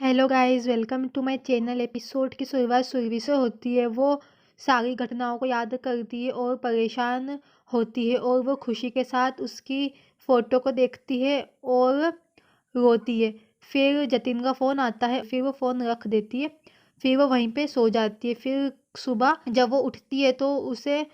Hello guys, welcome to my channel. Episode की शुरुआत सुरभि से होती है। वो सारी घटनाओं को याद करती है और परेशान होती है और वो खुशी के साथ उसकी फ़ोटो को देखती है और रोती है। फिर जतिन का फ़ोन आता है, फिर वो फ़ोन रख देती है, फिर वो वहीं पे सो जाती है। फिर सुबह जब वो उठती है तो उसे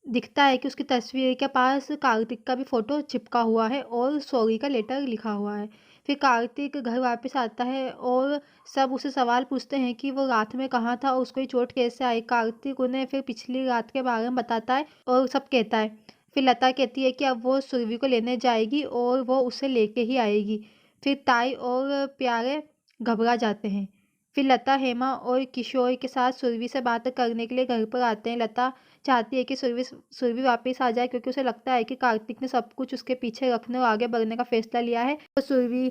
दिखता है कि उसकी तस्वीर के पास कार्तिक का भी फ़ोटो चिपका हुआ है और सॉरी का लेटर लिखा हुआ है। फिर कार्तिक घर वापस आता है और सब उससे सवाल पूछते हैं कि वो रात में कहाँ था और उसको ये चोट कैसे आई। कार्तिक उन्हें फिर पिछली रात के बारे में बताता है और सब कहता है। फिर लता कहती है कि अब वो सुरभि को लेने जाएगी और वो उसे लेके ही आएगी। फिर ताई और प्यारे घबरा जाते हैं। फिर लता हेमा और किशोर के साथ सुरभि से बात करने के लिए घर पर आते हैं। लता चाहती है कि सुरभि वापस आ जाए क्योंकि उसे लगता है कि कार्तिक ने सब कुछ उसके पीछे रखने और आगे बढ़ने का फैसला लिया है। तो सुरभि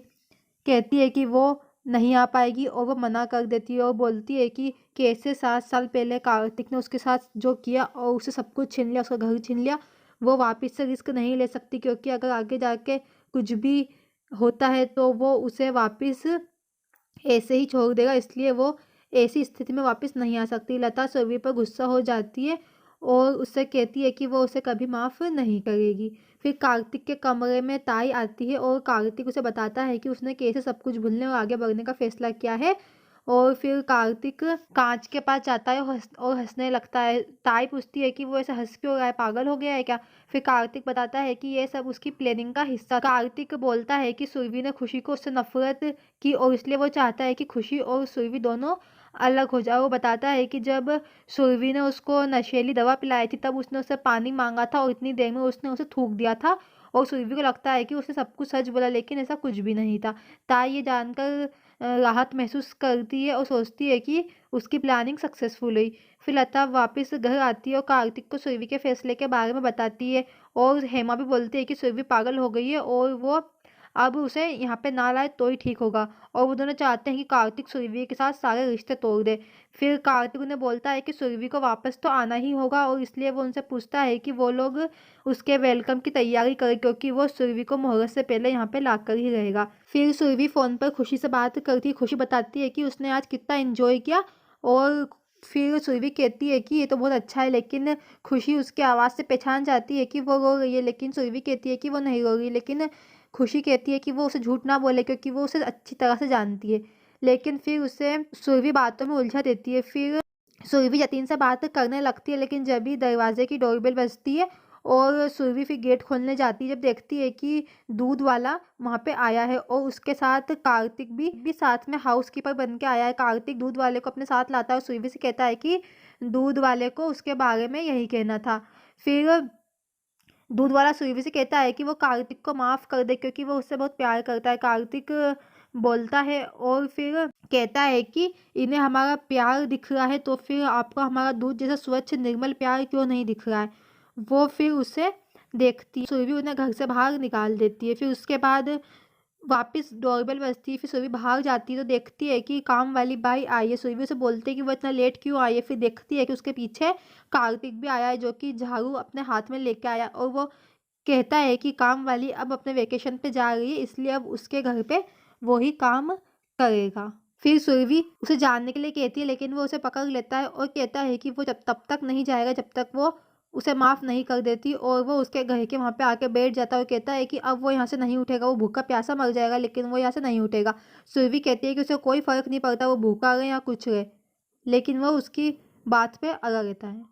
कहती है कि वो नहीं आ पाएगी और वो मना कर देती है और बोलती है कि कैसे 7 साल पहले कार्तिक ने उसके साथ जो किया और उसे सब कुछ छीन लिया, उसका घर छीन लिया, वो वापस से रिस्क नहीं ले सकती क्योंकि अगर आगे जाके कुछ भी होता है तो वो उसे वापस ऐसे ही छोड़ देगा, इसलिए वो ऐसी स्थिति में वापस नहीं आ सकती। लता सुरभि पर गुस्सा हो जाती है और उससे कहती है कि वो उसे कभी माफ़ नहीं करेगी। फिर कार्तिक के कमरे में ताई आती है और कार्तिक उसे बताता है कि उसने कैसे सब कुछ भूलने और आगे बढ़ने का फैसला किया है। और फिर कार्तिक कांच के पास जाता है और हंसने लगता है। ताई पूछती है कि वो ऐसे हंस क्यों रहा है, पागल हो गया है क्या। फिर कार्तिक बताता है कि ये सब उसकी प्लानिंग का हिस्सा। कार्तिक बोलता है कि सुरभि ने खुशी को उससे नफरत की और इसलिए वो चाहता है कि खुशी और सुरभि दोनों अलग हो जाए। वो बताता है कि जब सुरभि ने उसको नशीली दवा पिलाई थी तब उसने उससे पानी मांगा था और इतनी देर में उसने उसे थूक दिया था और सुरभि को लगता है कि उसने सब कुछ सच बोला, लेकिन ऐसा कुछ भी नहीं था। ताई ये जानकर राहत महसूस करती है और सोचती है कि उसकी प्लानिंग सक्सेसफुल हुई। फिर लता वापस घर आती है और कार्तिक को सुरभि के फैसले के बारे में बताती है और हेमा भी बोलती है कि सुरभि पागल हो गई है और वो अब उसे यहाँ पे ना लाए तो ही ठीक होगा। और वो दोनों चाहते हैं कि कार्तिक सुरभि के साथ सारे रिश्ते तोड़ दे। फिर कार्तिक उन्हें बोलता है कि सुरभि को वापस तो आना ही होगा और इसलिए वो उनसे पूछता है कि वो लोग उसके वेलकम की तैयारी करें क्योंकि वो सुरभि को मुहूर्त से पहले यहाँ पे लाकर ही रहेगा। फिर सुरभि फ़ोन पर खुशी से बात करती है। खुशी बताती है कि उसने आज कितना एंजॉय किया और फिर सुरभि कहती है कि ये तो बहुत अच्छा है, लेकिन खुशी उसकी आवाज़ से पहचान जाती है कि वो रो रही है, लेकिन सुरभि कहती है कि वो नहीं रो रही। लेकिन खुशी कहती है कि वो उसे झूठ ना बोले क्योंकि वो उसे अच्छी तरह से जानती है। लेकिन फिर उसे सुरभि बातों में उलझा देती है। फिर सुरभि जतिन से बात करने लगती है, लेकिन जब भी दरवाजे की डोरबेल बजती है और सुरभि फिर गेट खोलने जाती है, जब देखती है कि दूध वाला वहाँ पे आया है और उसके साथ कार्तिक भी साथ में हाउसकीपर बन के आया है। कार्तिक दूध वाले को अपने साथ लाता है और सुरभि से कहता है कि दूध वाले को उसके बारे में यही कहना था। फिर दूध वाला सुरभि से कहता है कि वो कार्तिक को माफ़ कर दे क्योंकि वो उससे बहुत प्यार करता है। कार्तिक बोलता है और फिर कहता है कि इन्हें हमारा प्यार दिख रहा है तो फिर आपको हमारा दूध जैसा स्वच्छ निर्मल प्यार क्यों नहीं दिख रहा है। वो फिर उसे देखती, सुरभि उन्हें घर से बाहर निकाल देती है। फिर उसके बाद वापस डोरबेल बजती है। फिर सुरभि बाहर जाती है तो देखती है कि काम वाली बाई आई है। सुरभि उसे बोलती है कि वो इतना लेट क्यों आई है। फिर देखती है कि उसके पीछे कार्तिक भी आया है जो कि झाड़ू अपने हाथ में लेके आया और वो कहता है कि काम वाली अब अपने वेकेशन पे जा रही है, इसलिए अब उसके घर पे वो ही काम करेगा। फिर सुरभि उसे जानने के लिए कहती है, लेकिन वो उसे पकड़ लेता है और कहता है कि वो जब तब तक नहीं जाएगा जब तक वो उसे माफ़ नहीं कर देती। और वो उसके घर के वहाँ पे आके बैठ जाता है और कहता है कि अब वो यहाँ से नहीं उठेगा, वो भूखा प्यासा मर जाएगा लेकिन वो यहाँ से नहीं उठेगा। सुरभि कहती है कि उसे कोई फ़र्क नहीं पड़ता वो भूखा रहे या कुछ रहे, लेकिन वो उसकी बात पे अड़ा रहता है।